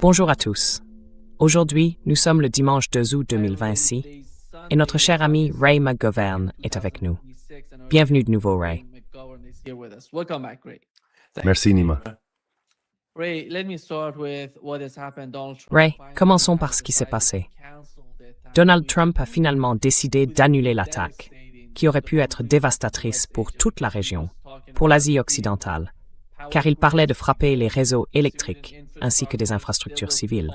Bonjour à tous. Aujourd'hui, nous sommes le dimanche 2 août 2026 et notre cher ami Ray McGovern est avec nous. Bienvenue de nouveau, Ray. Merci, Nima. Ray, commençons par ce qui s'est passé. Donald Trump a finalement décidé d'annuler l'attaque, qui aurait pu être dévastatrice pour toute la région, pour l'Asie occidentale, car il parlait de frapper les réseaux électriques ainsi que des infrastructures civiles.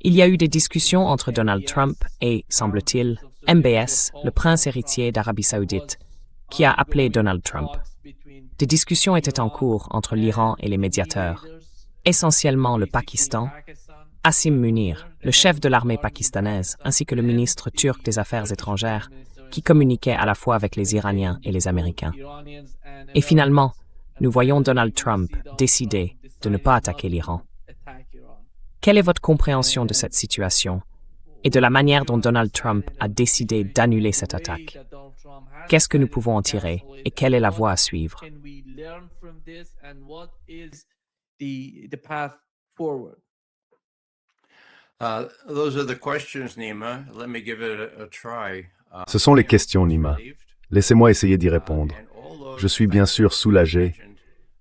Il y a eu des discussions entre Donald Trump et, semble-t-il, MBS, le prince héritier d'Arabie Saoudite, qui a appelé Donald Trump. Des discussions étaient en cours entre l'Iran et les médiateurs, essentiellement le Pakistan, Asim Munir, le chef de l'armée pakistanaise, ainsi que le ministre turc des Affaires étrangères, qui communiquait à la fois avec les Iraniens et les Américains. Et finalement, nous voyons Donald Trump décider de ne pas attaquer l'Iran. Quelle est votre compréhension de cette situation et de la manière dont Donald Trump a décidé d'annuler cette attaque? Qu'est-ce que nous pouvons en tirer et quelle est la voie à suivre? Ce sont les questions, Nima. Laissez-moi essayer d'y répondre. Je suis bien sûr soulagé,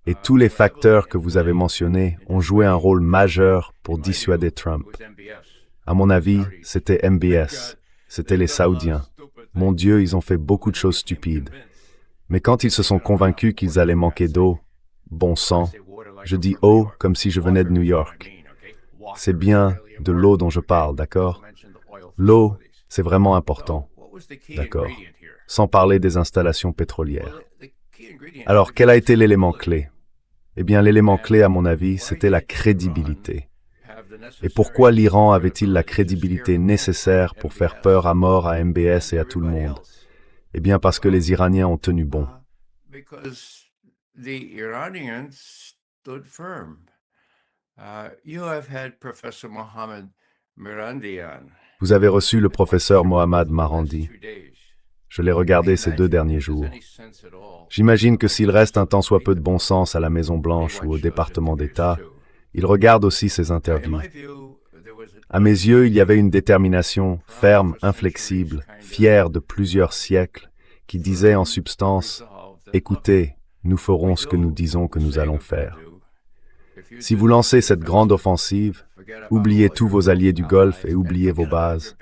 et tous les facteurs que vous avez mentionnés ont joué un rôle majeur pour dissuader Trump. À mon avis, c'était MBS, c'était les Saoudiens. Mon Dieu, ils ont fait beaucoup de choses stupides. Mais quand ils se sont convaincus qu'ils allaient manquer d'eau, bon sang, je dis eau comme si je venais de New York. C'est bien de l'eau dont je parle, d'accord? L'eau, c'est vraiment important, d'accord? Sans parler des installations pétrolières. Alors, quel a été l'élément clé? Eh bien, l'élément clé, à mon avis, c'était la crédibilité. Et pourquoi l'Iran avait-il la crédibilité nécessaire pour faire peur à mort à MBS et à tout le monde? Eh bien, parce que les Iraniens ont tenu bon. Vous avez reçu le professeur Mohammad Marandi. Je l'ai regardé ces 2 derniers jours. J'imagine que s'il reste un tant soit peu de bon sens à la Maison-Blanche ou au département d'État, il regarde aussi ses interviews. À mes yeux, il y avait une détermination ferme, inflexible, fière de plusieurs siècles, qui disait en substance « Écoutez, nous ferons ce que nous disons que nous allons faire. Si vous lancez cette grande offensive, oubliez tous vos alliés du Golfe et oubliez vos bases.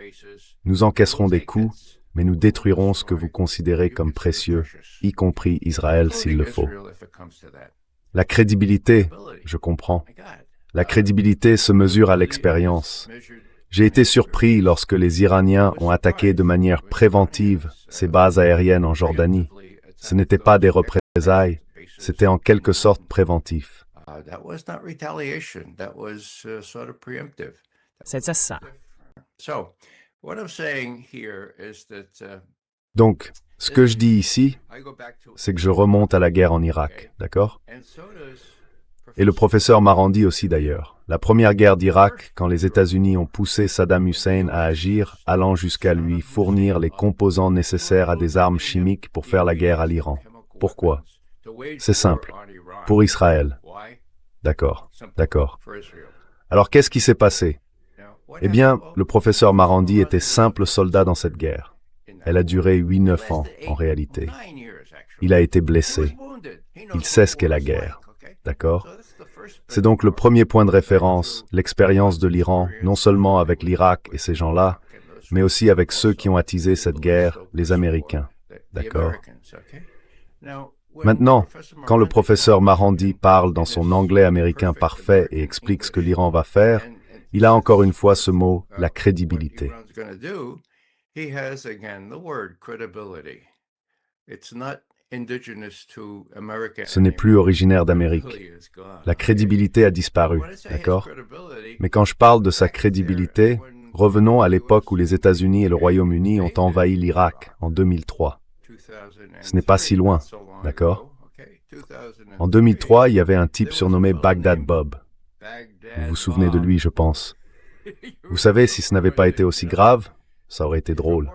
Nous encaisserons des coups, mais nous détruirons ce que vous considérez comme précieux, y compris Israël s'il le faut. » La crédibilité, je comprends. La crédibilité se mesure à l'expérience. J'ai été surpris lorsque les Iraniens ont attaqué de manière préventive ces bases aériennes en Jordanie. Ce n'était pas des représailles, c'était en quelque sorte préventif. C'est ça. Donc, ce que je dis ici, c'est que je remonte à la guerre en Irak, d'accord? Et le professeur Marandi aussi d'ailleurs. La première guerre d'Irak, quand les États-Unis ont poussé Saddam Hussein à agir, allant jusqu'à lui fournir les composants nécessaires à des armes chimiques pour faire la guerre à l'Iran. Pourquoi? C'est simple. Pour Israël. D'accord. Alors qu'est-ce qui s'est passé? Eh bien, le professeur Marandi était simple soldat dans cette guerre. Elle a duré 8-9 ans, en réalité. Il a été blessé. Il sait ce qu'est la guerre. D'accord? C'est donc le premier point de référence, l'expérience de l'Iran, non seulement avec l'Irak et ces gens-là, mais aussi avec ceux qui ont attisé cette guerre, les Américains. D'accord? Maintenant, quand le professeur Marandi parle dans son anglais américain parfait et explique ce que l'Iran va faire, il a encore une fois ce mot, la crédibilité. Ce n'est plus originaire d'Amérique. La crédibilité a disparu, d'accord? Mais quand je parle de sa crédibilité, revenons à l'époque où les États-Unis et le Royaume-Uni ont envahi l'Irak en 2003. Ce n'est pas si loin, d'accord? En 2003, il y avait un type surnommé Baghdad Bob. Vous vous souvenez de lui, je pense. Vous savez, si ce n'avait pas été aussi grave, ça aurait été drôle.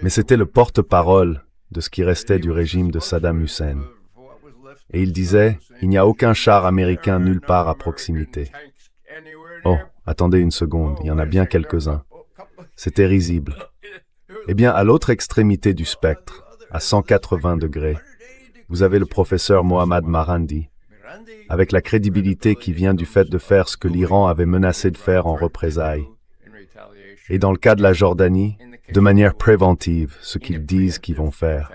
Mais c'était le porte-parole de ce qui restait du régime de Saddam Hussein. Et il disait, il n'y a aucun char américain nulle part à proximité. Oh, attendez une seconde, il y en a bien quelques-uns. C'était risible. Eh bien, à l'autre extrémité du spectre, à 180 degrés, vous avez le professeur Mohammad Marandi, avec la crédibilité qui vient du fait de faire ce que l'Iran avait menacé de faire en représailles. Et dans le cas de la Jordanie, de manière préventive, ce qu'ils disent qu'ils vont faire.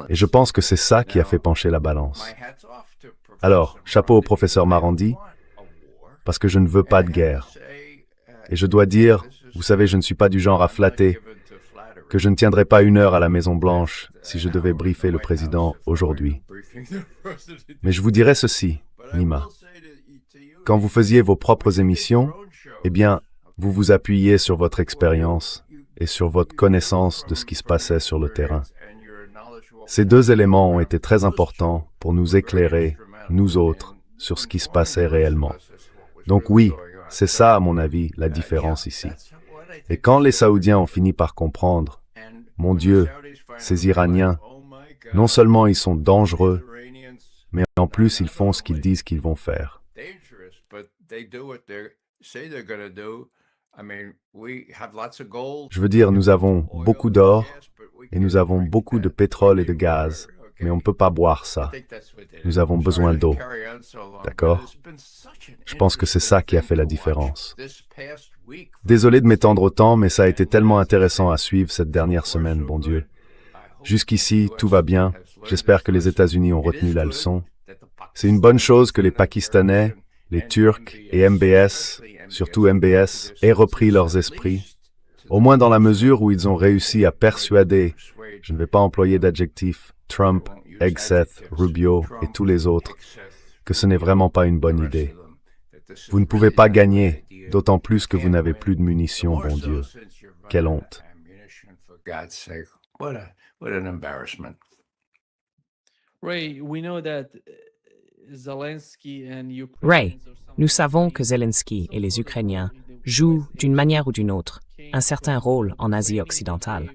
Et je pense que c'est ça qui a fait pencher la balance. Alors, chapeau au professeur Marandi, parce que je ne veux pas de guerre. Et je dois dire, vous savez, je ne suis pas du genre à flatter, que je ne tiendrai pas 1 heure à la Maison-Blanche si je devais briefer le président aujourd'hui. Mais je vous dirais ceci, Nima. Quand vous faisiez vos propres émissions, eh bien, vous vous appuyiez sur votre expérience et sur votre connaissance de ce qui se passait sur le terrain. Ces 2 éléments ont été très importants pour nous éclairer, nous autres, sur ce qui se passait réellement. Donc oui, c'est ça, à mon avis, la différence ici. Et quand les Saoudiens ont fini par comprendre, mon Dieu, ces Iraniens, non seulement ils sont dangereux, mais en plus ils font ce qu'ils disent qu'ils vont faire. Je veux dire, nous avons beaucoup d'or et nous avons beaucoup de pétrole et de gaz, mais on ne peut pas boire ça. Nous avons besoin d'eau. D'accord? Je pense que c'est ça qui a fait la différence. Désolé de m'étendre autant, mais ça a été tellement intéressant à suivre cette dernière semaine, bon Dieu. Jusqu'ici, tout va bien. J'espère que les États-Unis ont retenu la leçon. C'est une bonne chose que les Pakistanais, les Turcs et MBS, surtout MBS, aient repris leurs esprits, au moins dans la mesure où ils ont réussi à persuader, je ne vais pas employer d'adjectif, Trump, Hegseth, Rubio et tous les autres, que ce n'est vraiment pas une bonne idée. Vous ne pouvez pas gagner, d'autant plus que vous n'avez plus de munitions, bon Dieu. Quelle honte. Ray, nous savons que Zelensky et les Ukrainiens jouent, d'une manière ou d'une autre, un certain rôle en Asie occidentale.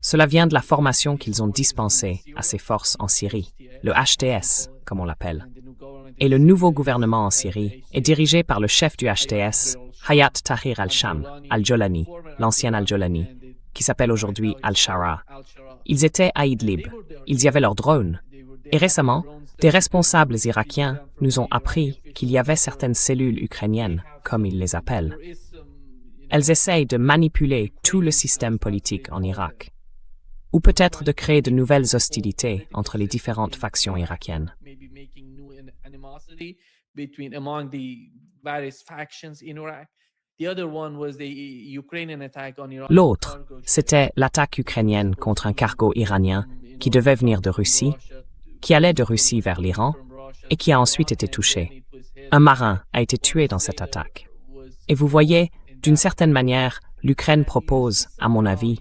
Cela vient de la formation qu'ils ont dispensée à ces forces en Syrie, le HTS, comme on l'appelle. Et le nouveau gouvernement en Syrie est dirigé par le chef du HTS, Hayat Tahrir al-Sham, al-Jolani, l'ancien al-Jolani, qui s'appelle aujourd'hui al-Shara. Ils étaient à Idlib, ils y avaient leurs drones. Et récemment, des responsables irakiens nous ont appris qu'il y avait certaines cellules ukrainiennes, comme ils les appellent. Elles essayent de manipuler tout le système politique en Irak, ou peut-être de créer de nouvelles hostilités entre les différentes factions irakiennes. L'autre, c'était l'attaque ukrainienne contre un cargo iranien qui devait venir de Russie, qui allait de Russie vers l'Iran et qui a ensuite été touché. Un marin a été tué dans cette attaque. Et vous voyez, d'une certaine manière, l'Ukraine propose, à mon avis,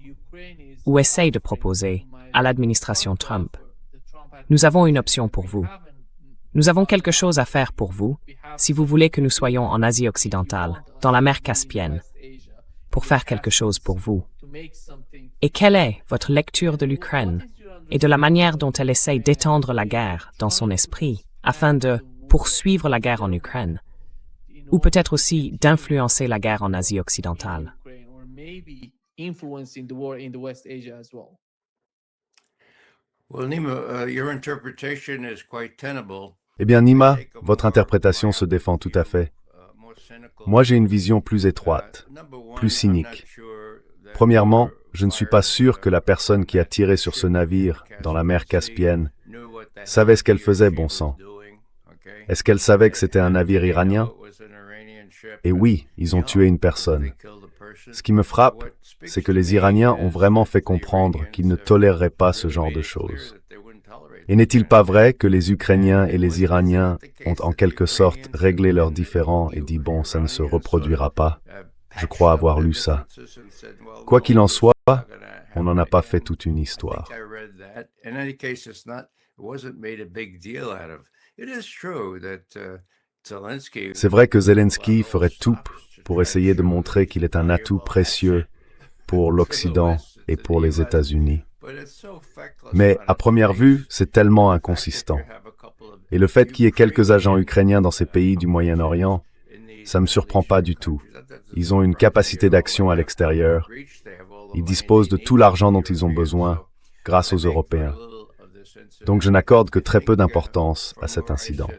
ou essaye de proposer, à l'administration Trump. Nous avons une option pour vous. Nous avons quelque chose à faire pour vous, si vous voulez que nous soyons en Asie occidentale, dans la mer Caspienne, pour faire quelque chose pour vous. Et quelle est votre lecture de l'Ukraine et de la manière dont elle essaye d'étendre la guerre dans son esprit afin de poursuivre la guerre en Ukraine, ou peut-être aussi d'influencer la guerre en Asie occidentale? Eh bien, Nima, votre interprétation se défend tout à fait. Moi, j'ai une vision plus étroite, plus cynique. Premièrement, je ne suis pas sûr que la personne qui a tiré sur ce navire, dans la mer Caspienne, savait ce qu'elle faisait, bon sang. Est-ce qu'elle savait que c'était un navire iranien? Et oui, ils ont tué une personne. Ce qui me frappe, c'est que les Iraniens ont vraiment fait comprendre qu'ils ne toléreraient pas ce genre de choses. Et n'est-il pas vrai que les Ukrainiens et les Iraniens ont en quelque sorte réglé leurs différends et dit « bon, ça ne se reproduira pas ». Je crois avoir lu ça. Quoi qu'il en soit, on n'en a pas fait toute une histoire. C'est vrai que Zelensky ferait tout pour essayer de montrer qu'il est un atout précieux pour l'Occident et pour les États-Unis. Mais à première vue, c'est tellement inconsistant. Et le fait qu'il y ait quelques agents ukrainiens dans ces pays du Moyen-Orient, ça me surprend pas du tout. Ils ont une capacité d'action à l'extérieur. Ils disposent de tout l'argent dont ils ont besoin, grâce aux Européens. Donc je n'accorde que très peu d'importance à cet incident.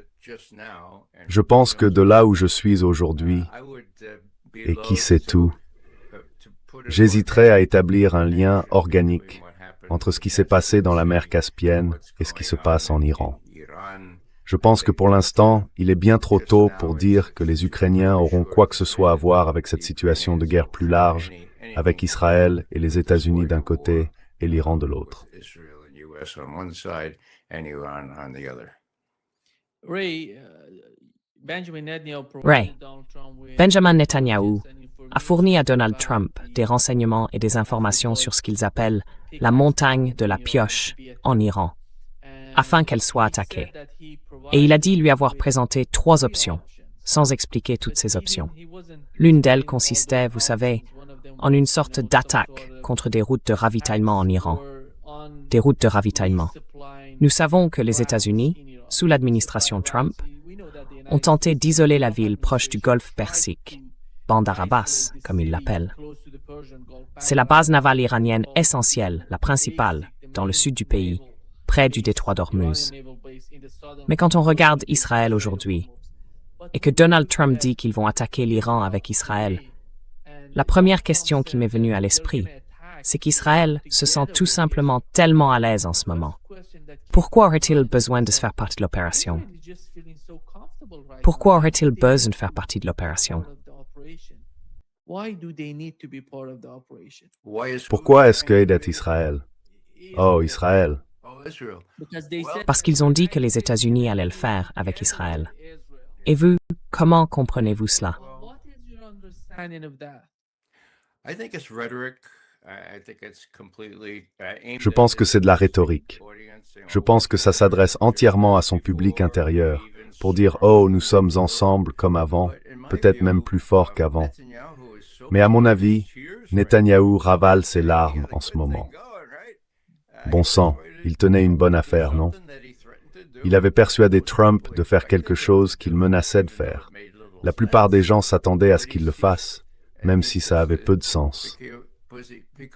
Je pense que de là où je suis aujourd'hui, et qui sait tout, j'hésiterais à établir un lien organique entre ce qui s'est passé dans la mer Caspienne et ce qui se passe en Iran. Je pense que pour l'instant, il est bien trop tôt pour dire que les Ukrainiens auront quoi que ce soit à voir avec cette situation de guerre plus large, avec Israël et les États-Unis d'un côté et l'Iran de l'autre. Ray, Benjamin Netanyahu a fourni à Donald Trump des renseignements et des informations sur ce qu'ils appellent la montagne de la pioche en Iran, afin qu'elle soit attaquée. Et il a dit lui avoir présenté 3 options, sans expliquer toutes ces options. L'une d'elles consistait, vous savez, en une sorte d'attaque contre des routes de ravitaillement en Iran. Des routes de ravitaillement. Nous savons que les États-Unis, sous l'administration Trump, ont tenté d'isoler la ville proche du golfe Persique, Bandar Abbas, comme ils l'appellent. C'est la base navale iranienne essentielle, la principale, dans le sud du pays, près du détroit d'Ormuz. Mais quand on regarde Israël aujourd'hui, et que Donald Trump dit qu'ils vont attaquer l'Iran avec Israël, la première question qui m'est venue à l'esprit, c'est qu'Israël se sent tout simplement tellement à l'aise en ce moment. Pourquoi aurait-il besoin de se faire partie de l'opération? Pourquoi aurait-il besoin de faire partie de l'opération? Pourquoi est-ce qu'aide Israël? Oh, Israël. Parce qu'ils ont dit que les États-Unis allaient le faire avec Israël. Et vous, comment comprenez-vous cela? Je pense que c'est de la rhétorique. Je pense que ça s'adresse entièrement à son public intérieur, pour dire « Oh, nous sommes ensemble comme avant, peut-être même plus fort qu'avant ». Mais à mon avis, Netanyahou ravale ses larmes en ce moment. Bon sang, il tenait une bonne affaire, non? Il avait persuadé Trump de faire quelque chose qu'il menaçait de faire. La plupart des gens s'attendaient à ce qu'il le fasse, même si ça avait peu de sens.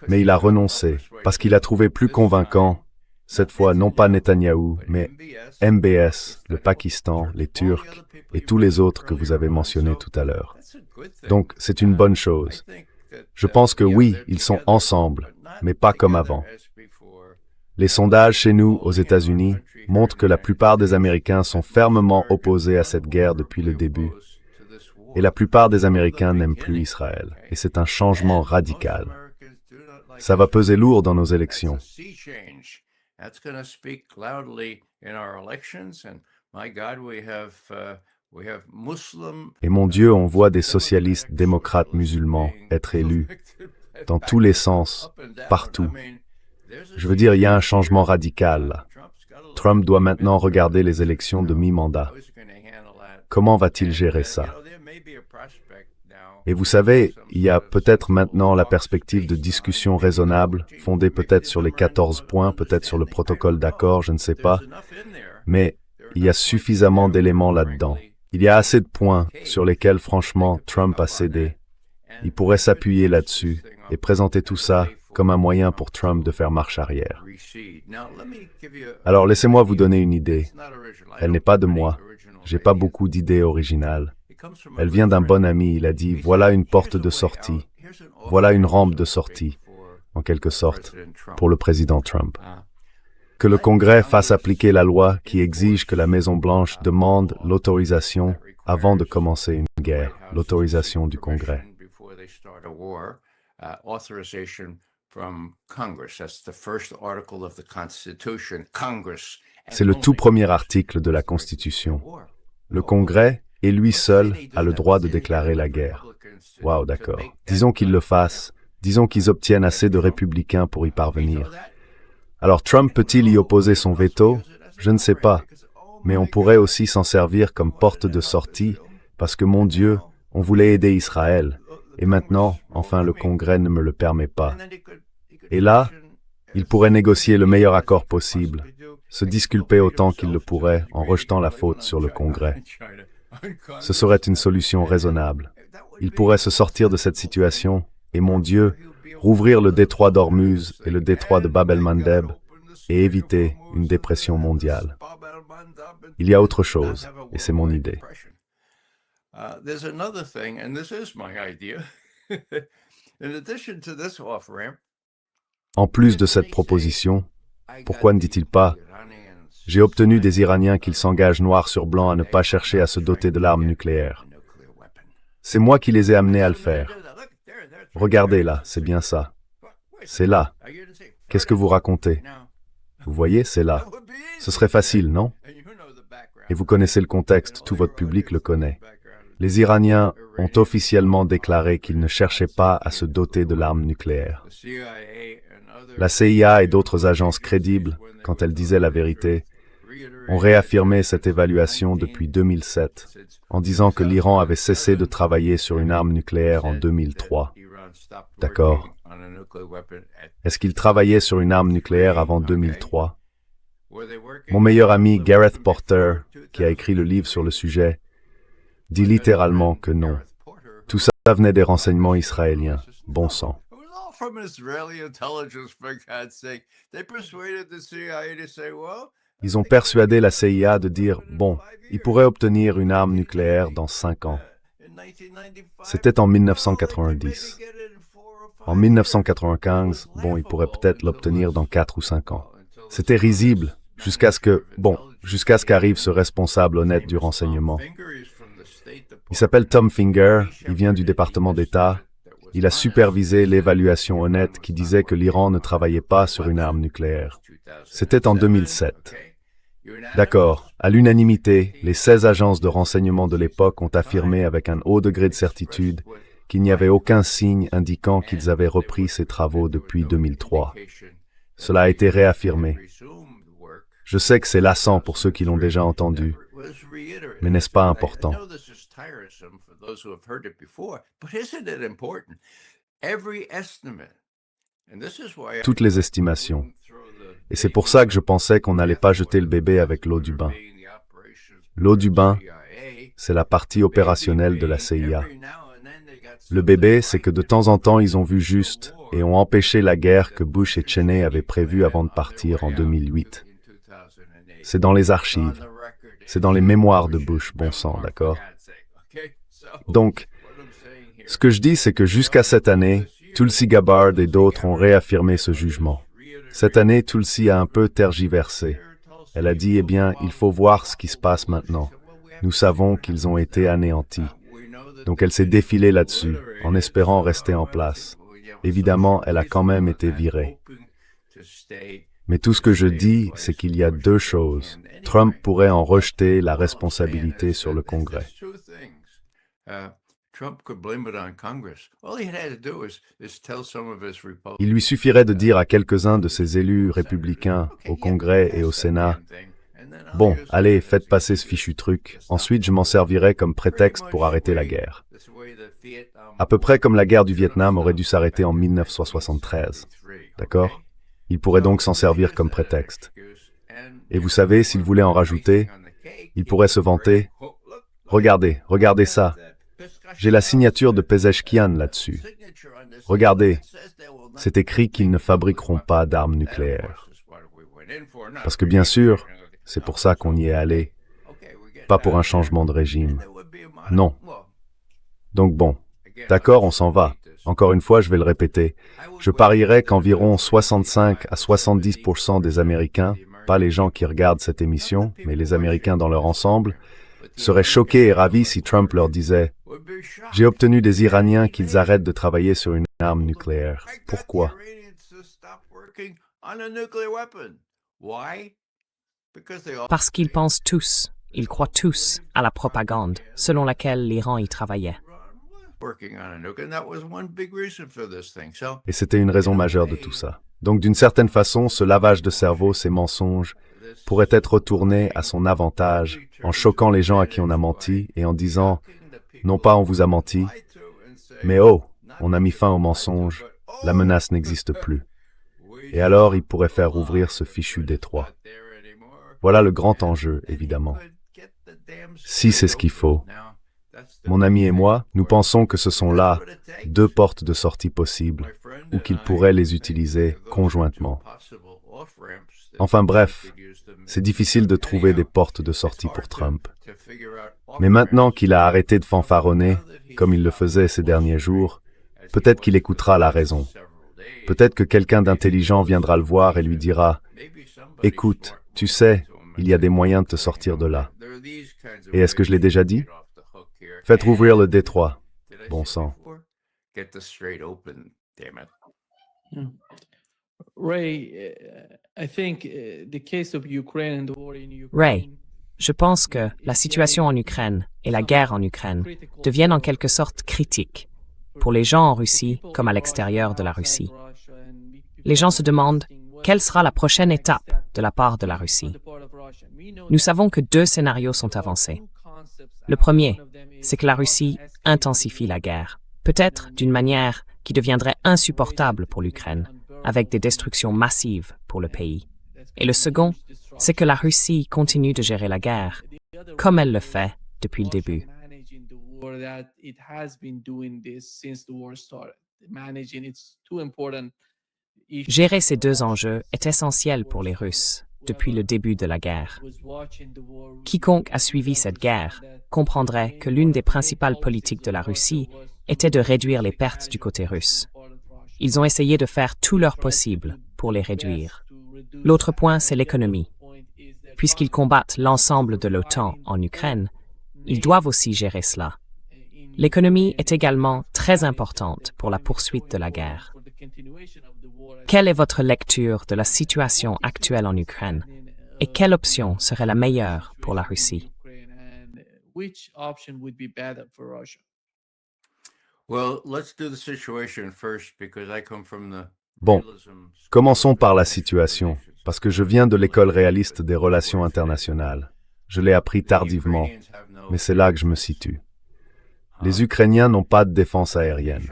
Mais il a renoncé, parce qu'il a trouvé plus convaincant, cette fois non pas Netanyahou, mais MBS, le Pakistan, les Turcs et tous les autres que vous avez mentionnés tout à l'heure. Donc c'est une bonne chose. Je pense que oui, ils sont ensemble, mais pas comme avant. Les sondages chez nous, aux États-Unis, montrent que la plupart des Américains sont fermement opposés à cette guerre depuis le début. Et la plupart des Américains n'aiment plus Israël. Et c'est un changement radical. Ça va peser lourd dans nos élections. Et mon Dieu, on voit des socialistes démocrates musulmans être élus, dans tous les sens, partout. Je veux dire, il y a un changement radical là. Trump doit maintenant regarder les élections de mi-mandat. Comment va-t-il gérer ça? Et vous savez, il y a peut-être maintenant la perspective de discussions raisonnables, fondées peut-être sur les 14 points, peut-être sur le protocole d'accord, je ne sais pas. Mais il y a suffisamment d'éléments là-dedans. Il y a assez de points sur lesquels, franchement, Trump a cédé. Il pourrait s'appuyer là-dessus et présenter tout ça comme un moyen pour Trump de faire marche arrière. Alors laissez-moi vous donner une idée. Elle n'est pas de moi. J'ai pas beaucoup d'idées originales. Elle vient d'un bon ami, il a dit, voilà une porte de sortie, voilà une rampe de sortie, en quelque sorte, pour le président Trump. Que le Congrès fasse appliquer la loi qui exige que la Maison-Blanche demande l'autorisation avant de commencer une guerre, l'autorisation du Congrès. C'est le tout premier article de la Constitution. Le Congrès, et lui seul, a le droit de déclarer la guerre. Waouh, d'accord. Disons qu'ils le fassent. Disons qu'ils obtiennent assez de républicains pour y parvenir. Alors Trump peut-il y opposer son veto? Je ne sais pas. Mais on pourrait aussi s'en servir comme porte de sortie, parce que mon Dieu, on voulait aider Israël. Et maintenant, enfin, le Congrès ne me le permet pas. Et là, Il pourrait négocier le meilleur accord possible, se disculper autant qu'il le pourrait en rejetant la faute sur le Congrès. Ce serait une solution raisonnable. Il pourrait se sortir de cette situation et, mon Dieu, rouvrir le détroit d'Ormuz et le détroit de Bab el-Mandeb et éviter une dépression mondiale. Il y a autre chose, et c'est mon idée. En plus de cette proposition, pourquoi ne dit-il pas « J'ai obtenu des Iraniens qu'ils s'engagent noir sur blanc à ne pas chercher à se doter de l'arme nucléaire. C'est moi qui les ai amenés à le faire. Regardez là, c'est bien ça. C'est là. Qu'est-ce que vous racontez? Vous voyez, c'est là. Ce serait facile, non? Et vous connaissez le contexte, tout votre public le connaît. Les Iraniens ont officiellement déclaré qu'ils ne cherchaient pas à se doter de l'arme nucléaire. La CIA et d'autres agences crédibles, quand elles disaient la vérité, ont réaffirmé cette évaluation depuis 2007, en disant que l'Iran avait cessé de travailler sur une arme nucléaire en 2003. D'accord. Est-ce qu'il travaillait sur une arme nucléaire avant 2003? Mon meilleur ami Gareth Porter, qui a écrit le livre sur le sujet, dit littéralement que non. Tout ça venait des renseignements israéliens. Bon sang. Ils ont persuadé la CIA de dire, bon, ils pourraient obtenir une arme nucléaire dans 5 ans. C'était en 1990. En 1995, bon, ils pourraient peut-être l'obtenir dans 4 ou 5 ans. C'était risible, jusqu'à ce qu'arrive ce responsable honnête du renseignement. Il s'appelle Tom Finger, il vient du département d'État. Il a supervisé l'évaluation honnête qui disait que l'Iran ne travaillait pas sur une arme nucléaire. C'était en 2007. D'accord, à l'unanimité, les 16 agences de renseignement de l'époque ont affirmé avec un haut degré de certitude qu'il n'y avait aucun signe indiquant qu'ils avaient repris ces travaux depuis 2003. Cela a été réaffirmé. Je sais que c'est lassant pour ceux qui l'ont déjà entendu, mais n'est-ce pas important? Toutes les estimations. Et c'est pour ça que je pensais qu'on n'allait pas jeter le bébé avec l'eau du bain. L'eau du bain, c'est la partie opérationnelle de la CIA. Le bébé, c'est que de temps en temps, ils ont vu juste et ont empêché la guerre que Bush et Cheney avaient prévue avant de partir en 2008. C'est dans les archives. C'est dans les mémoires de Bush, bon sang, d'accord? Donc, ce que je dis, c'est que jusqu'à cette année, Tulsi Gabbard et d'autres ont réaffirmé ce jugement. Cette année, Tulsi a un peu tergiversé. Elle a dit, eh bien, il faut voir ce qui se passe maintenant. Nous savons qu'ils ont été anéantis. Donc elle s'est défilée là-dessus, en espérant rester en place. Évidemment, elle a quand même été virée. Mais tout ce que je dis, c'est qu'il y a deux choses. Trump pourrait en rejeter la responsabilité sur le Congrès. Il lui suffirait de dire à quelques-uns de ses élus républicains au Congrès et au Sénat, « Bon, allez, faites passer ce fichu truc, ensuite je m'en servirai comme prétexte pour arrêter la guerre. » À peu près comme la guerre du Vietnam aurait dû s'arrêter en 1973. D'accord? Il pourrait donc s'en servir comme prétexte. Et vous savez, s'il voulait en rajouter, il pourrait se vanter, « Regardez, regardez ça. J'ai la signature de Pezeshkian là-dessus. Regardez, c'est écrit qu'ils ne fabriqueront pas d'armes nucléaires. » Parce que bien sûr, c'est pour ça qu'on y est allé, pas pour un changement de régime. Non. Donc bon, d'accord, on s'en va. Encore une fois, je vais le répéter. Je parierais qu'environ 65 à 70% des Américains, pas les gens qui regardent cette émission, mais les Américains dans leur ensemble, seraient choqués et ravis si Trump leur disait « J'ai obtenu des Iraniens qu'ils arrêtent de travailler sur une arme nucléaire. Pourquoi? » Parce qu'ils pensent tous, ils croient tous à la propagande selon laquelle l'Iran y travaillait. Et c'était une raison majeure de tout ça. Donc d'une certaine façon, ce lavage de cerveau, ces mensonges, pourrait être retourné à son avantage en choquant les gens à qui on a menti et en disant « Non pas on vous a menti, mais oh, on a mis fin aux mensonges, la menace n'existe plus. » Et alors, il pourrait faire rouvrir ce fichu détroit. Voilà le grand enjeu, évidemment. Si c'est ce qu'il faut. Mon ami et moi, nous pensons que ce sont là deux portes de sortie possibles, ou qu'il pourrait les utiliser conjointement. Enfin bref, c'est difficile de trouver des portes de sortie pour Trump. Mais maintenant qu'il a arrêté de fanfaronner, comme il le faisait ces derniers jours, peut-être qu'il écoutera la raison. Peut-être que quelqu'un d'intelligent viendra le voir et lui dira « Écoute, tu sais, il y a des moyens de te sortir de là. » Et est-ce que je l'ai déjà dit? Faites rouvrir le détroit. Bon sang. Ray, je pense que la situation en Ukraine et la guerre en Ukraine deviennent en quelque sorte critiques pour les gens en Russie comme à l'extérieur de la Russie. Les gens se demandent quelle sera la prochaine étape de la part de la Russie. Nous savons que deux scénarios sont avancés. Le premier, c'est que la Russie intensifie la guerre, peut-être d'une manière qui deviendrait insupportable pour l'Ukraine, avec des destructions massives pour le pays. Et le second, c'est que la Russie continue de gérer la guerre, comme elle le fait depuis le début. Gérer ces deux enjeux est essentiel pour les Russes depuis le début de la guerre. Quiconque a suivi cette guerre comprendrait que l'une des principales politiques de la Russie était de réduire les pertes du côté russe. Ils ont essayé de faire tout leur possible pour les réduire. L'autre point, c'est l'économie. Puisqu'ils combattent l'ensemble de l'OTAN en Ukraine, ils doivent aussi gérer cela. L'économie est également très importante pour la poursuite de la guerre. Quelle est votre lecture de la situation actuelle en Ukraine et quelle option serait la meilleure pour la Russie? Bon, commençons par la situation, parce que je viens de l'école réaliste des relations internationales. Je l'ai appris tardivement, mais c'est là que je me situe. Les Ukrainiens n'ont pas de défense aérienne.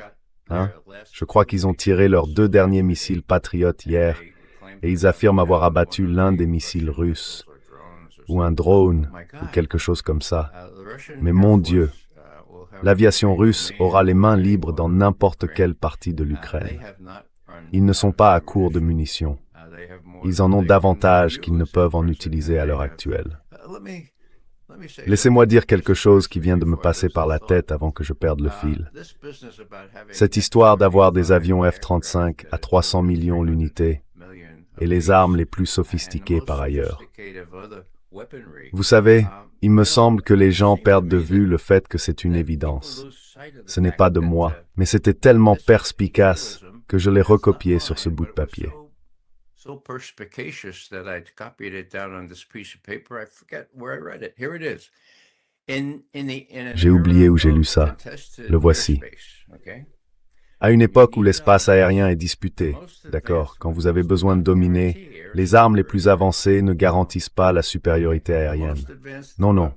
Je crois qu'ils ont tiré leurs 2 derniers missiles Patriot hier, et ils affirment avoir abattu l'un des missiles russes, ou un drone, ou quelque chose comme ça. Mais mon Dieu, l'aviation russe aura les mains libres dans n'importe quelle partie de l'Ukraine. Ils ne sont pas à court de munitions. Ils en ont davantage qu'ils ne peuvent en utiliser à l'heure actuelle. Laissez-moi dire quelque chose qui vient de me passer par la tête avant que je perde le fil. Cette histoire d'avoir des avions F-35 à 300 millions l'unité et les armes les plus sophistiquées par ailleurs. Vous savez, il me semble que les gens perdent de vue le fait que c'est une évidence. Ce n'est pas de moi, mais c'était tellement perspicace que je l'ai recopié sur ce bout de papier. So perspicacious that I copied it down on this piece of paper. I forget where I read it. Here it is. J'ai oublié où j'ai lu ça. Le voici. À une époque où l'espace aérien est disputé, d'accord, quand vous avez besoin de dominer, les armes les plus avancées ne garantissent pas la supériorité aérienne. Non, non.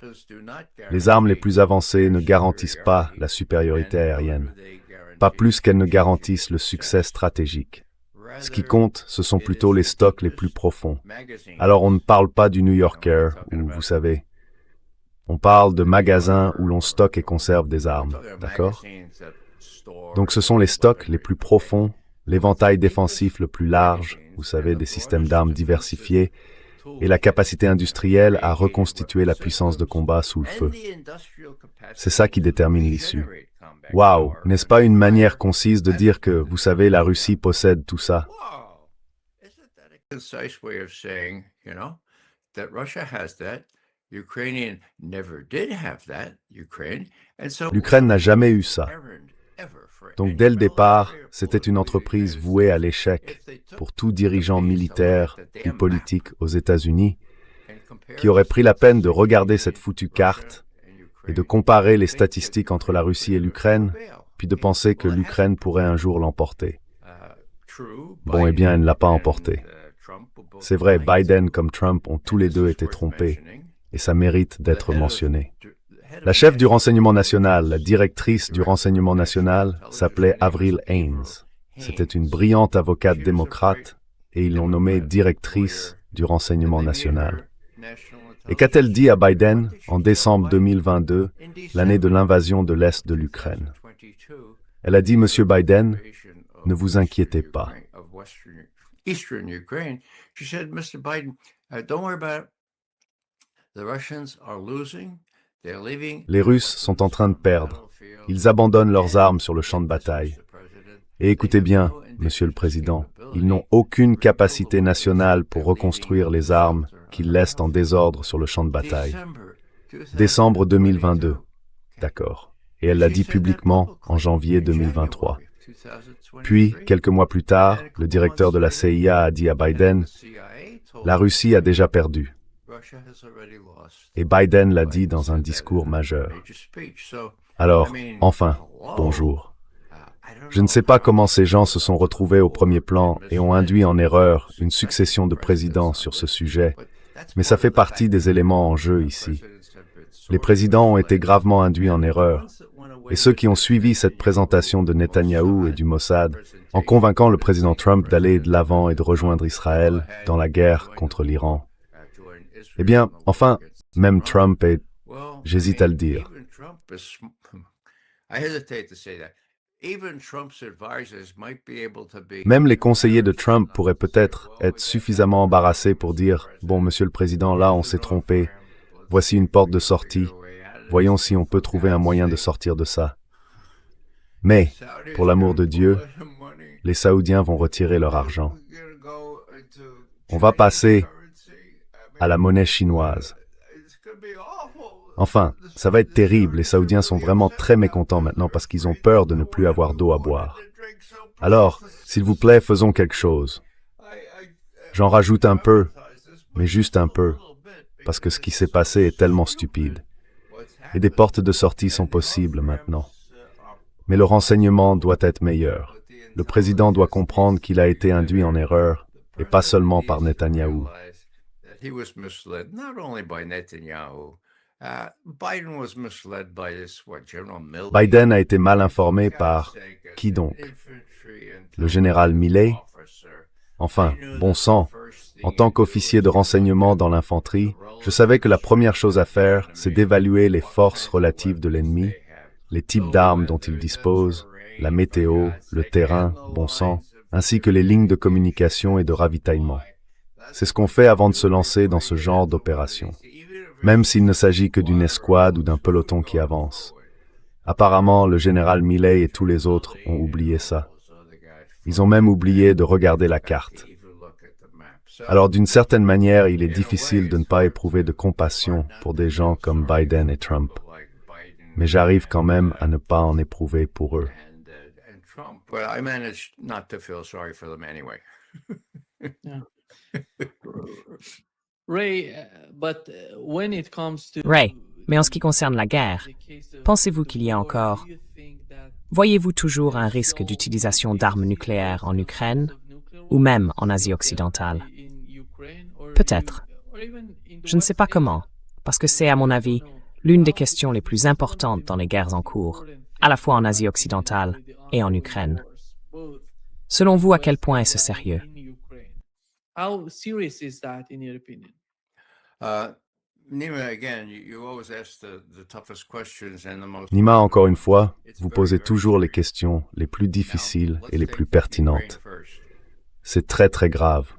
Les armes les plus avancées ne garantissent pas la supériorité aérienne. Pas plus qu'elles ne garantissent le succès stratégique. Ce qui compte, ce sont plutôt les stocks les plus profonds. Alors on ne parle pas du New Yorker, où, vous savez, on parle de magasins où l'on stocke et conserve des armes, d'accord? Donc ce sont les stocks les plus profonds, l'éventail défensif le plus large, vous savez, des systèmes d'armes diversifiés, et la capacité industrielle à reconstituer la puissance de combat sous le feu. C'est ça qui détermine l'issue. Waouh, n'est-ce pas une manière concise de dire que, vous savez, la Russie possède tout ça? L'Ukraine n'a jamais eu ça. Donc dès le départ, c'était une entreprise vouée à l'échec pour tout dirigeant militaire ou politique aux États-Unis qui aurait pris la peine de regarder cette foutue carte et de comparer les statistiques entre la Russie et l'Ukraine, puis de penser que l'Ukraine pourrait un jour l'emporter. Bon, eh bien, elle ne l'a pas emporté. C'est vrai, Biden comme Trump ont tous les deux été trompés, et ça mérite d'être mentionné. La chef du renseignement national, la directrice du renseignement national, s'appelait Avril Haines. C'était une brillante avocate démocrate, et ils l'ont nommée directrice du renseignement national. Et qu'a-t-elle dit à Biden en décembre 2022, l'année de l'invasion de l'Est de l'Ukraine? Elle a dit, Monsieur Biden, ne vous inquiétez pas. Les Russes sont en train de perdre. Ils abandonnent leurs armes sur le champ de bataille. Et écoutez bien, Monsieur le Président, ils n'ont aucune capacité nationale pour reconstruire les armes qu'ils laissent en désordre sur le champ de bataille. Décembre 2022. D'accord. Et elle l'a dit publiquement en janvier 2023. Puis, quelques mois plus tard, le directeur de la CIA a dit à Biden, « La Russie a déjà perdu. » Et Biden l'a dit dans un discours majeur. Alors, enfin, bonjour. Je ne sais pas comment ces gens se sont retrouvés au premier plan et ont induit en erreur une succession de présidents sur ce sujet, mais ça fait partie des éléments en jeu ici. Les présidents ont été gravement induits en erreur, et ceux qui ont suivi cette présentation de Netanyahou et du Mossad, en convainquant le président Trump d'aller de l'avant et de rejoindre Israël dans la guerre contre l'Iran. Eh bien, enfin, même Trump est... J'hésite à le dire. Même les conseillers de Trump pourraient peut-être être suffisamment embarrassés pour dire « Bon, Monsieur le Président, là, on s'est trompé. Voici une porte de sortie. Voyons si on peut trouver un moyen de sortir de ça. » Mais, pour l'amour de Dieu, les Saoudiens vont retirer leur argent. On va passer à la monnaie chinoise. Enfin, ça va être terrible. Les Saoudiens sont vraiment très mécontents maintenant parce qu'ils ont peur de ne plus avoir d'eau à boire. Alors, s'il vous plaît, faisons quelque chose. J'en rajoute un peu, mais juste un peu, parce que ce qui s'est passé est tellement stupide. Et des portes de sortie sont possibles maintenant. Mais le renseignement doit être meilleur. Le président doit comprendre qu'il a été induit en erreur, et pas seulement par Netanyahou. Biden a été mal informé par qui donc? Le général Milley? Enfin, bon sang, en tant qu'officier de renseignement dans l'infanterie, je savais que la première chose à faire, c'est d'évaluer les forces relatives de l'ennemi, les types d'armes dont il dispose, la météo, le terrain, bon sang, ainsi que les lignes de communication et de ravitaillement. C'est ce qu'on fait avant de se lancer dans ce genre d'opération. Même s'il ne s'agit que d'une escouade ou d'un peloton qui avance. Apparemment, le général Milley et tous les autres ont oublié ça. Ils ont même oublié de regarder la carte. Alors, d'une certaine manière, il est difficile de ne pas éprouver de compassion pour des gens comme Biden et Trump. Mais j'arrive quand même à ne pas en éprouver pour eux. Ray, mais en ce qui concerne la guerre, pensez-vous qu'il y a encore... Voyez-vous toujours un risque d'utilisation d'armes nucléaires en Ukraine ou même en Asie occidentale? Peut-être. Je ne sais pas comment, parce que c'est, à mon avis, l'une des questions les plus importantes dans les guerres en cours, à la fois en Asie occidentale et en Ukraine. Selon vous, à quel point est-ce sérieux? Nima, encore une fois, vous posez toujours les questions les plus difficiles et les plus pertinentes. C'est très très grave.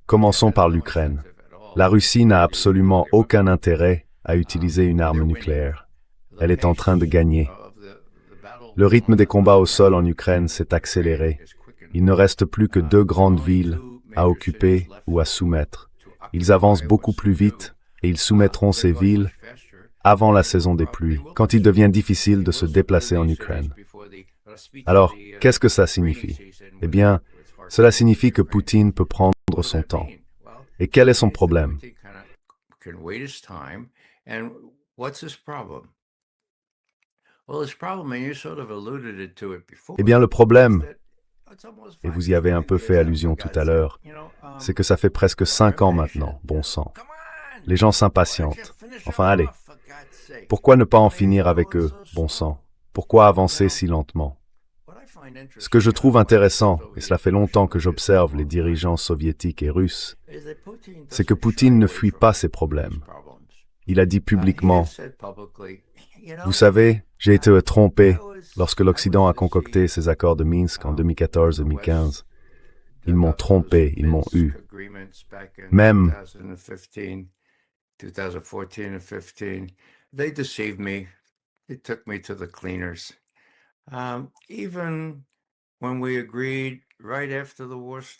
Commençons par l'Ukraine. La Russie n'a absolument aucun intérêt à utiliser une arme nucléaire. Elle est en train de gagner. Le rythme des combats au sol en Ukraine s'est accéléré. Il ne reste plus que 2 grandes villes à occuper ou à soumettre. Ils avancent beaucoup plus vite et ils soumettront ces villes avant la saison des pluies, quand il devient difficile de se déplacer en Ukraine. Alors, qu'est-ce que ça signifie? Eh bien, cela signifie que Poutine peut prendre son temps. Et quel est son problème? Eh bien, le problème, et vous y avez un peu fait allusion tout à l'heure, c'est que ça fait presque 5 ans maintenant, bon sang. Les gens s'impatientent. Enfin, allez. Pourquoi ne pas en finir avec eux, bon sang? Pourquoi avancer si lentement? Ce que je trouve intéressant, et cela fait longtemps que j'observe les dirigeants soviétiques et russes, c'est que Poutine ne fuit pas ses problèmes. Il a dit publiquement, « Vous savez, j'ai été trompé lorsque l'Occident a concocté ces accords de Minsk en 2014-2015. Ils m'ont trompé, ils m'ont eu. Même,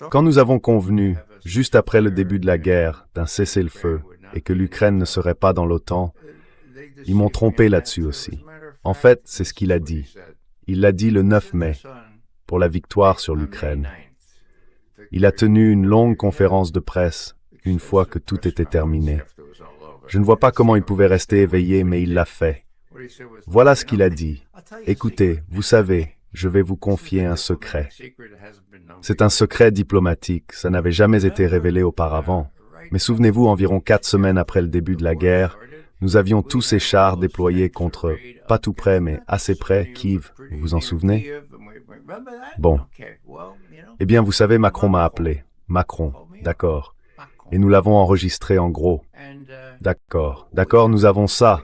quand nous avons convenu, juste après le début de la guerre, d'un cessez-le-feu et que l'Ukraine ne serait pas dans l'OTAN, ils m'ont trompé là-dessus aussi. En fait, c'est ce qu'il a dit. Il l'a dit le 9 mai, pour la victoire sur l'Ukraine. Il a tenu une longue conférence de presse, une fois que tout était terminé. Je ne vois pas comment il pouvait rester éveillé, mais il l'a fait. Voilà ce qu'il a dit. Écoutez, vous savez, je vais vous confier un secret. C'est un secret diplomatique, ça n'avait jamais été révélé auparavant. Mais souvenez-vous, environ 4 semaines après le début de la guerre, nous avions tous ces chars déployés contre, pas tout près, mais assez près, Kiev. Vous vous en souvenez? Bon. Eh bien, vous savez, Macron m'a appelé. Macron, d'accord. Et nous l'avons enregistré en gros. D'accord, d'accord, nous avons ça.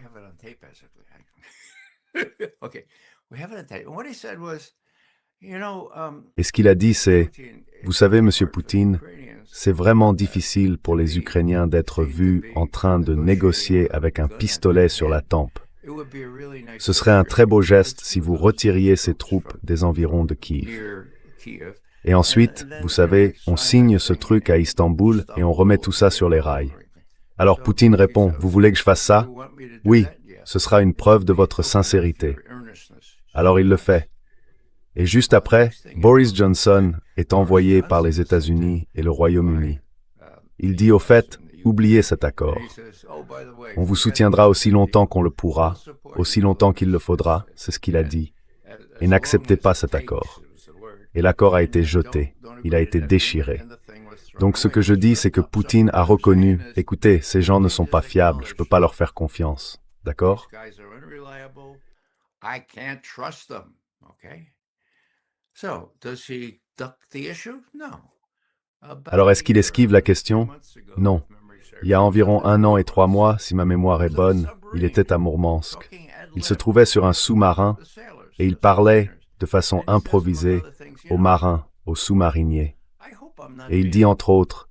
Et ce qu'il a dit, c'est, vous savez, Monsieur Poutine, c'est vraiment difficile pour les Ukrainiens d'être vus en train de négocier avec un pistolet sur la tempe. Ce serait un très beau geste si vous retiriez ces troupes des environs de Kiev. Et ensuite, vous savez, on signe ce truc à Istanbul et on remet tout ça sur les rails. Alors Poutine répond, vous voulez que je fasse ça? Oui, ce sera une preuve de votre sincérité. Alors il le fait. Et juste après, Boris Johnson est envoyé par les États-Unis et le Royaume-Uni. Il dit au fait, oubliez cet accord. On vous soutiendra aussi longtemps qu'on le pourra, aussi longtemps qu'il le faudra, c'est ce qu'il a dit. Et n'acceptez pas cet accord. Et l'accord a été jeté, il a été déchiré. Donc ce que je dis, c'est que Poutine a reconnu, écoutez, ces gens ne sont pas fiables, je ne peux pas leur faire confiance. D'accord? Alors est-ce qu'il esquive la question? Non. Il y a environ 1 an et 3 mois, si ma mémoire est bonne, il était à Mourmansk. Il se trouvait sur un sous-marin et il parlait, de façon improvisée, aux marins, aux sous-mariniers. Et il dit entre autres,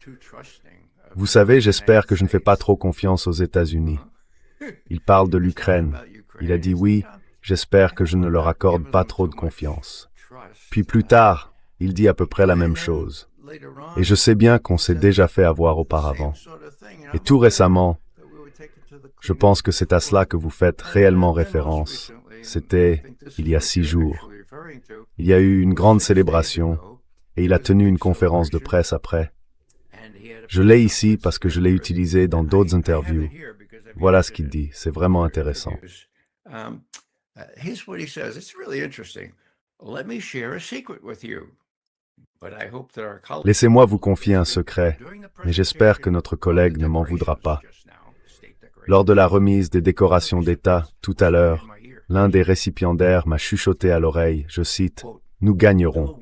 « Vous savez, j'espère que je ne fais pas trop confiance aux États-Unis. » Il parle de l'Ukraine. Il a dit « Oui, j'espère que je ne leur accorde pas trop de confiance. » Puis plus tard, il dit à peu près la même chose. Et je sais bien qu'on s'est déjà fait avoir auparavant. Et tout récemment, je pense que c'est à cela que vous faites réellement référence. C'était il y a 6 jours. Il y a eu une grande célébration et il a tenu une conférence de presse après. Je l'ai ici parce que je l'ai utilisé dans d'autres interviews. Voilà ce qu'il dit, c'est vraiment intéressant. Laissez-moi vous confier un secret, mais j'espère que notre collègue ne m'en voudra pas. Lors de la remise des décorations d'État, tout à l'heure, l'un des récipiendaires m'a chuchoté à l'oreille, je cite, « Nous gagnerons,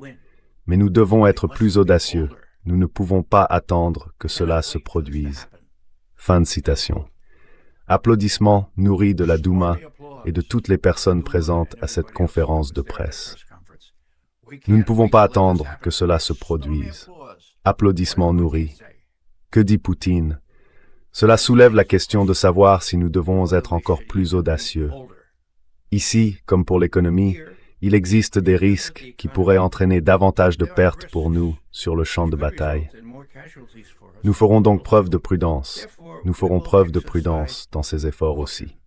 mais nous devons être plus audacieux. Nous ne pouvons pas attendre que cela se produise. » Fin de citation. Applaudissements nourris de la Douma et de toutes les personnes présentes à cette conférence de presse. Nous ne pouvons pas attendre que cela se produise. Applaudissements nourris. Que dit Poutine? Cela soulève la question de savoir si nous devons être encore plus audacieux. Ici, comme pour l'économie, il existe des risques qui pourraient entraîner davantage de pertes pour nous sur le champ de bataille. Nous ferons donc preuve de prudence. Nous ferons preuve de prudence dans ces efforts aussi.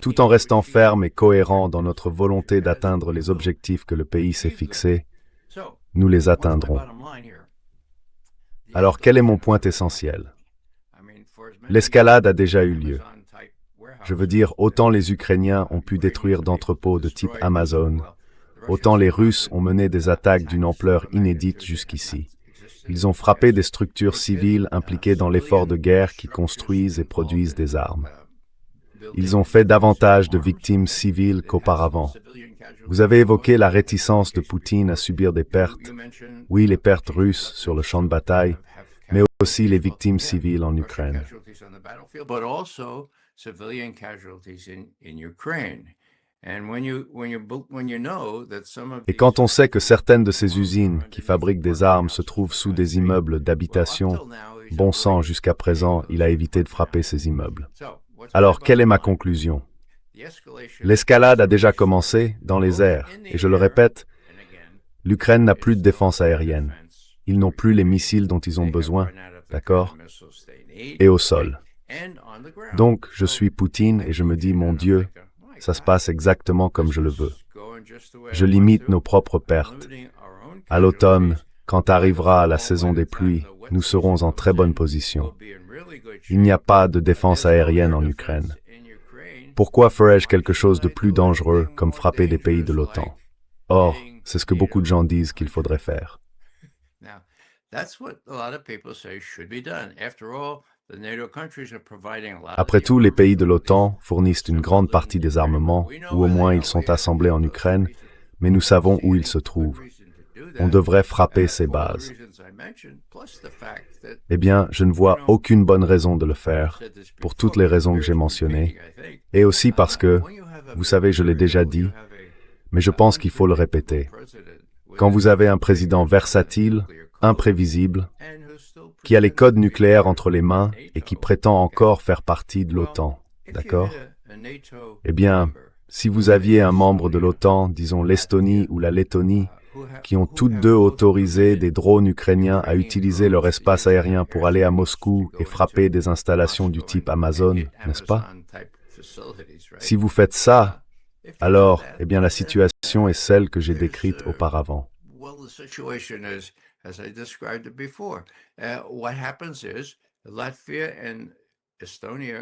Tout en restant ferme et cohérent dans notre volonté d'atteindre les objectifs que le pays s'est fixés, nous les atteindrons. Alors quel est mon point essentiel? L'escalade a déjà eu lieu. Je veux dire, autant les Ukrainiens ont pu détruire d'entrepôts de type Amazon, autant les Russes ont mené des attaques d'une ampleur inédite jusqu'ici. Ils ont frappé des structures civiles impliquées dans l'effort de guerre qui construisent et produisent des armes. Ils ont fait davantage de victimes civiles qu'auparavant. Vous avez évoqué la réticence de Poutine à subir des pertes. Oui, les pertes russes sur le champ de bataille, mais aussi les victimes civiles en Ukraine. Et quand on sait que certaines de ces usines qui fabriquent des armes se trouvent sous des immeubles d'habitation, bon sang, jusqu'à présent, il a évité de frapper ces immeubles. Alors, quelle est ma conclusion? L'escalade a déjà commencé dans les airs, et je le répète, l'Ukraine n'a plus de défense aérienne. Ils n'ont plus les missiles dont ils ont besoin, d'accord? Et au sol. Donc, je suis Poutine et je me dis, mon Dieu, ça se passe exactement comme je le veux. Je limite nos propres pertes. À l'automne, quand arrivera la saison des pluies, nous serons en très bonne position. Il n'y a pas de défense aérienne en Ukraine. Pourquoi ferais-je quelque chose de plus dangereux comme frapper des pays de l'OTAN? Or, c'est ce que beaucoup de gens disent qu'il faudrait faire. Après tout, les pays de l'OTAN fournissent une grande partie des armements, ou au moins ils sont assemblés en Ukraine, mais nous savons où ils se trouvent. On devrait frapper ces bases. Eh bien, je ne vois aucune bonne raison de le faire, pour toutes les raisons que j'ai mentionnées, et aussi parce que, vous savez, je l'ai déjà dit, mais je pense qu'il faut le répéter. Quand vous avez un président versatile, imprévisible, qui a les codes nucléaires entre les mains et qui prétend encore faire partie de l'OTAN, d'accord? Eh bien, si vous aviez un membre de l'OTAN, disons l'Estonie ou la Lettonie, qui ont toutes deux autorisé des drones ukrainiens à utiliser leur espace aérien pour aller à Moscou et frapper des installations du type Amazon, n'est-ce pas? Si vous faites ça, alors, eh bien, la situation est celle que j'ai décrite auparavant.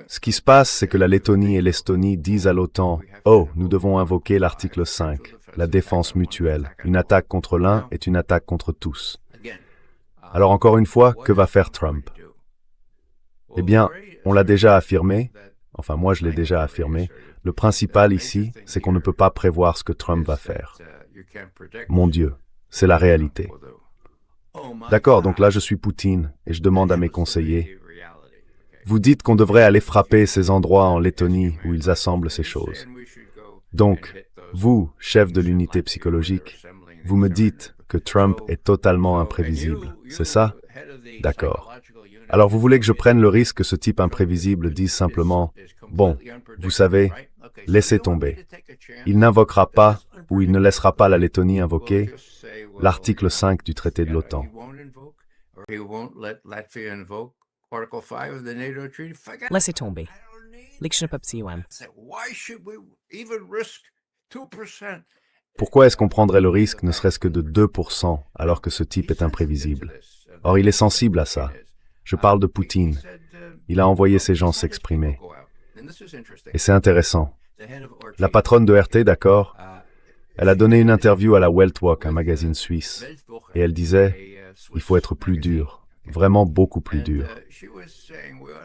Ce qui se passe, c'est que la Lettonie et l'Estonie disent à l'OTAN « Oh, nous devons invoquer l'article 5, la défense mutuelle. Une attaque contre l'un est une attaque contre tous. » Alors encore une fois, que va faire Trump? Eh bien, on l'a déjà affirmé, enfin moi je l'ai déjà affirmé, le principal ici, c'est qu'on ne peut pas prévoir ce que Trump va faire. Mon Dieu, c'est la réalité. D'accord, donc là je suis Poutine et je demande à mes conseillers, vous dites qu'on devrait aller frapper ces endroits en Lettonie où ils assemblent ces choses. Donc, vous, chef de l'unité psychologique, vous me dites que Trump est totalement imprévisible, c'est ça? D'accord. Alors vous voulez que je prenne le risque que ce type imprévisible dise simplement, bon, vous savez, laissez tomber. Il n'invoquera pas, ou il ne laissera pas la Lettonie invoquer, l'article 5 du traité de l'OTAN. Laissez tomber. Pourquoi est-ce qu'on prendrait le risque ne serait-ce que de 2% alors que ce type est imprévisible? Or, il est sensible à ça. Je parle de Poutine. Il a envoyé ses gens s'exprimer. Et c'est intéressant. La patronne de RT, d'accord, elle a donné une interview à la Weltwoche, un magazine suisse, et elle disait « Il faut être plus dur, vraiment beaucoup plus dur. »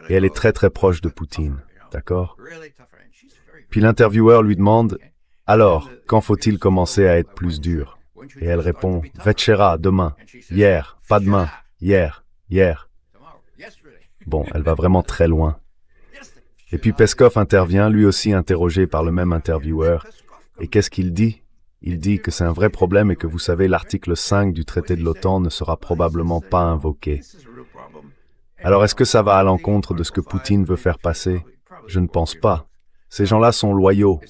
Et elle est très très proche de Poutine, d'accord? Puis l'intervieweur lui demande « Alors, quand faut-il commencer à être plus dur ?» Et elle répond « Vetchera, demain. Hier, pas demain. Hier, hier. » Bon, elle va vraiment très loin. Et puis Peskov intervient, lui aussi interrogé par le même intervieweur. Et qu'est-ce qu'il dit? Il dit que c'est un vrai problème et que vous savez, l'article 5 du traité de l'OTAN ne sera probablement pas invoqué. Alors est-ce que ça va à l'encontre de ce que Poutine veut faire passer? Je ne pense pas. Ces gens-là sont loyaux.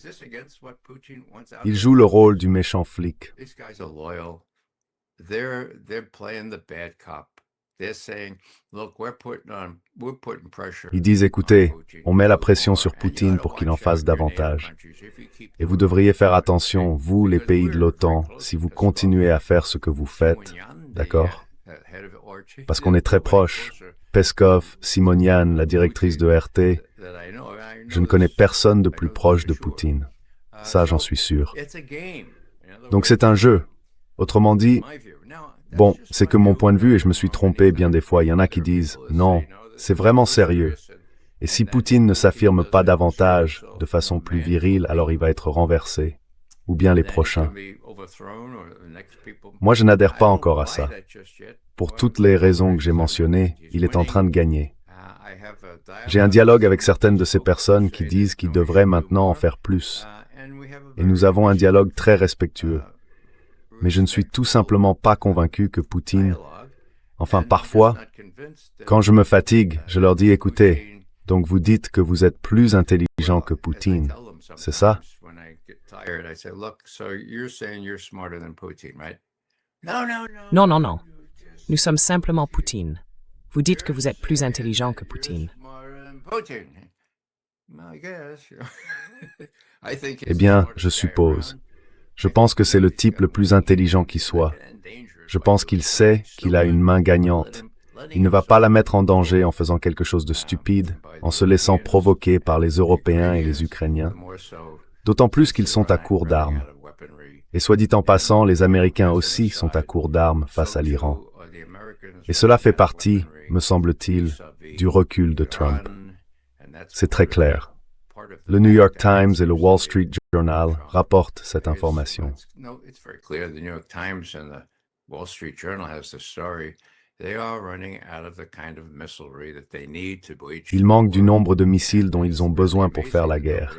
Ils jouent le rôle du méchant flic. Ils disent, écoutez, on met la pression sur Poutine pour qu'il en fasse davantage. Et vous devriez faire attention, vous, les pays de l'OTAN, si vous continuez à faire ce que vous faites, d'accord? Parce qu'on est très proches. Peskov, Simonian, la directrice de RT, je ne connais personne de plus proche de Poutine. Ça, j'en suis sûr. Donc c'est un jeu. Autrement dit, Bon, c'est que mon point de vue et je me suis trompé bien des fois. Il y en a qui disent « Non, c'est vraiment sérieux. Et si Poutine ne s'affirme pas davantage, de façon plus virile, alors il va être renversé. Ou bien les prochains. » Moi, je n'adhère pas encore à ça. Pour toutes les raisons que j'ai mentionnées, il est en train de gagner. J'ai un dialogue avec certaines de ces personnes qui disent qu'il devrait maintenant en faire plus. Et nous avons un dialogue très respectueux. Mais je ne suis tout simplement pas convaincu que Poutine... Enfin, parfois, quand je me fatigue, je leur dis « Écoutez, donc vous dites que vous êtes plus intelligent que Poutine, c'est ça ?» Non, non, non. Nous sommes simplement Poutine. Vous dites que vous êtes plus intelligent que Poutine. Eh bien, je suppose. Je pense que c'est le type le plus intelligent qui soit. Je pense qu'il sait qu'il a une main gagnante. Il ne va pas la mettre en danger en faisant quelque chose de stupide, en se laissant provoquer par les Européens et les Ukrainiens. D'autant plus qu'ils sont à court d'armes. Et soit dit en passant, les Américains aussi sont à court d'armes face à l'Iran. Et cela fait partie, me semble-t-il, du recul de Trump. C'est très clair. Le New York Times et le Wall Street Journal rapportent cette information. Ils manquent du nombre de missiles dont ils ont besoin pour faire la guerre.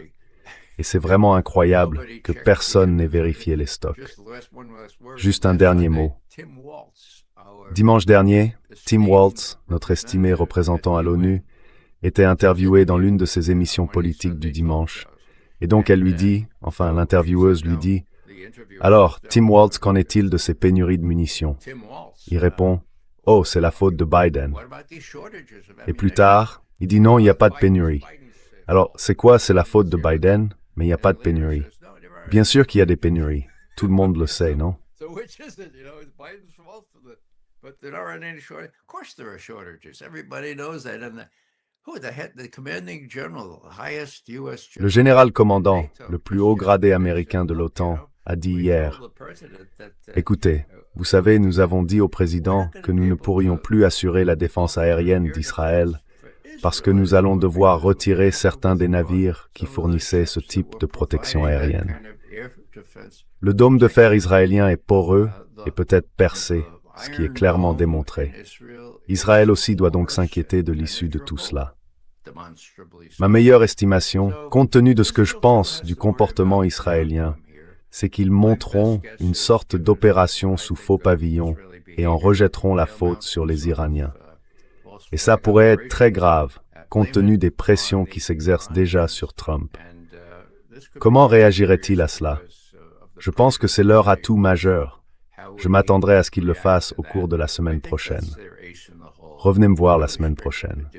Et c'est vraiment incroyable que personne n'ait vérifié les stocks. Juste un dernier mot. Dimanche dernier, Tim Walz, notre estimé représentant à l'ONU, était interviewé dans l'une de ses émissions politiques du dimanche. Et donc elle lui dit, enfin l'intervieweuse lui dit, « Alors, Tim Walz, qu'en est-il de ces pénuries de munitions ?» Il répond, « Oh, c'est la faute de Biden. » Et plus tard, il dit, « Non, il n'y a pas de pénurie. » Alors, c'est quoi? C'est la faute de Biden, mais il n'y a pas de pénurie. Bien sûr qu'il y a des pénuries. Tout le monde le sait, non? Le général commandant, le plus haut gradé américain de l'OTAN, a dit hier, « Écoutez, vous savez, nous avons dit au président que nous ne pourrions plus assurer la défense aérienne d'Israël parce que nous allons devoir retirer certains des navires qui fournissaient ce type de protection aérienne. Le dôme de fer israélien est poreux et peut-être percé, ce qui est clairement démontré. Israël aussi doit donc s'inquiéter de l'issue de tout cela. Ma meilleure estimation, compte tenu de ce que je pense du comportement israélien, c'est qu'ils monteront une sorte d'opération sous faux pavillon et en rejetteront la faute sur les Iraniens. Et ça pourrait être très grave, compte tenu des pressions qui s'exercent déjà sur Trump. Comment réagirait-il à cela? Je pense que c'est leur atout majeur. Je m'attendrai à ce qu'ils le fassent au cours de la semaine prochaine. Revenez me voir la semaine prochaine.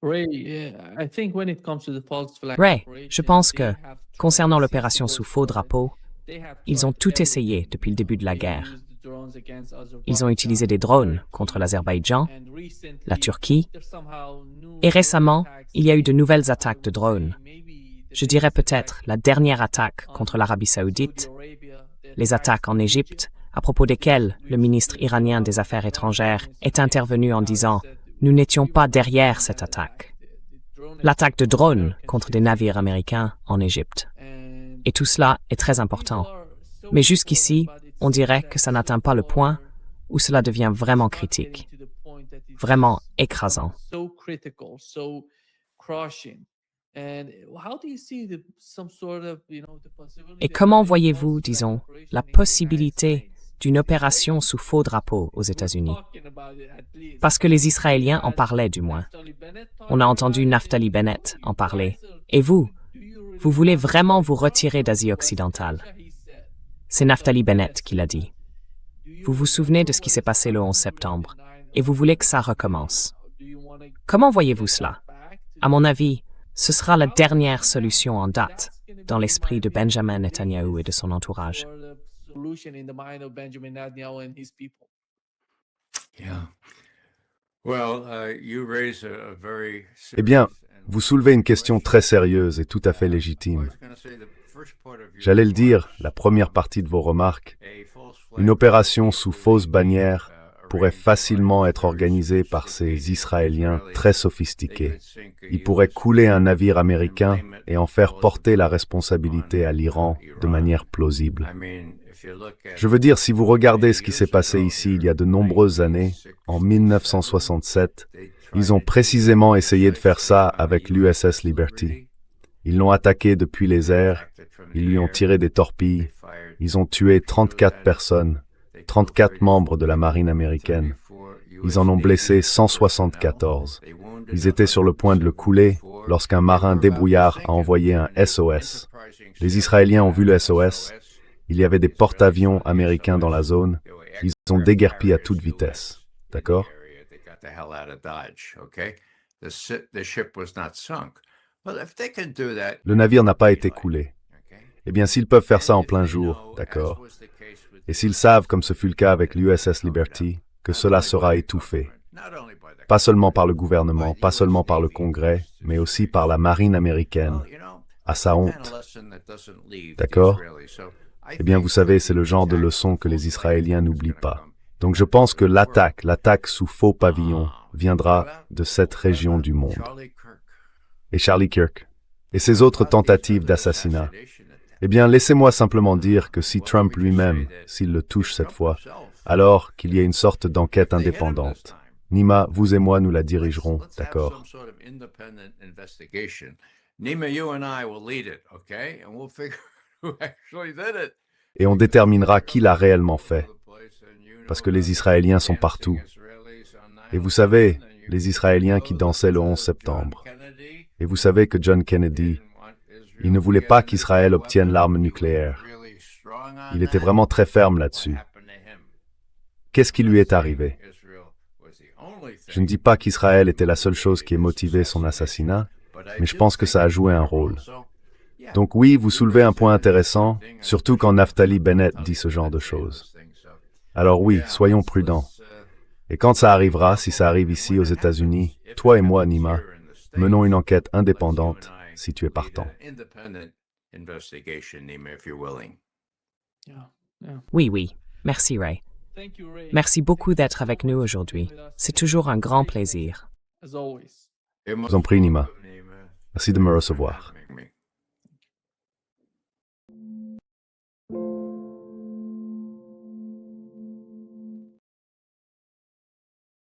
Ray, je pense que, concernant l'opération sous faux drapeau, ils ont tout essayé depuis le début de la guerre. Ils ont utilisé des drones contre l'Azerbaïdjan, la Turquie, et récemment, il y a eu de nouvelles attaques de drones. Je dirais peut-être la dernière attaque contre l'Arabie saoudite, les attaques en Égypte, à propos desquelles le ministre iranien des Affaires étrangères est intervenu en disant « Nous n'étions pas derrière cette attaque ». L'attaque de drones contre des navires américains en Égypte. Et tout cela est très important. Mais jusqu'ici, on dirait que ça n'atteint pas le point où cela devient vraiment critique, vraiment écrasant. Et comment voyez-vous, disons, la possibilité d'une opération sous faux drapeau aux États-Unis? Parce que les Israéliens en parlaient du moins. On a entendu Naftali Bennett en parler. Et vous voulez vraiment vous retirer d'Asie occidentale? C'est Naftali Bennett qui l'a dit. Vous vous souvenez de ce qui s'est passé le 11 septembre, et vous voulez que ça recommence. Comment voyez-vous cela? À mon avis, ce sera la dernière solution en date dans l'esprit de Benjamin Netanyahu et de son entourage. Eh bien, Vous soulevez une question très sérieuse et tout à fait légitime. J'allais le dire, la première partie de vos remarques, une opération sous fausse bannière pourrait facilement être organisée par ces Israéliens très sophistiqués. Ils pourraient couler un navire américain et en faire porter la responsabilité à l'Iran de manière plausible. Je veux dire, si vous regardez ce qui s'est passé ici il y a de nombreuses années, en 1967, ils ont précisément essayé de faire ça avec l'USS Liberty. Ils l'ont attaqué depuis les airs, ils lui ont tiré des torpilles, ils ont tué 34 personnes, 34 membres de la marine américaine. Ils en ont blessé 174. Ils étaient sur le point de le couler lorsqu'un marin débrouillard a envoyé un SOS. Les Israéliens ont vu le SOS. Il y avait des porte-avions américains dans la zone. Ils ont déguerpi à toute vitesse. D'accord? Le navire n'a pas été coulé. Eh bien, s'ils peuvent faire ça en plein jour, d'accord. Et s'ils savent, comme ce fut le cas avec l'USS Liberty, que cela sera étouffé, pas seulement par le gouvernement, pas seulement par le Congrès, mais aussi par la marine américaine, à sa honte. D'accord? Eh bien, vous savez, c'est le genre de leçon que les Israéliens n'oublient pas. Donc je pense que l'attaque sous faux pavillon, viendra de cette région du monde. Et Charlie Kirk, et ses autres tentatives d'assassinat. Eh bien, laissez-moi simplement dire que si Trump lui-même, s'il le touche cette fois, alors qu'il y ait une sorte d'enquête indépendante. Nima, vous et moi, nous la dirigerons, d'accord? Et on déterminera qui l'a réellement fait. Parce que les Israéliens sont partout. Et vous savez, les Israéliens qui dansaient le 11 septembre. Et vous savez que John Kennedy, il ne voulait pas qu'Israël obtienne l'arme nucléaire. Il était vraiment très ferme là-dessus. Qu'est-ce qui lui est arrivé? Je ne dis pas qu'Israël était la seule chose qui ait motivé son assassinat, mais je pense que ça a joué un rôle. Donc oui, vous soulevez un point intéressant, surtout quand Naftali Bennett dit ce genre de choses. Alors oui, soyons prudents. Et quand ça arrivera, si ça arrive ici aux États-Unis, toi et moi, Nima, menons une enquête indépendante, si tu es partant. Oui, oui. Merci, Ray. Merci beaucoup d'être avec nous aujourd'hui. C'est toujours un grand plaisir. Je vous en prie, Nima. Merci de me recevoir.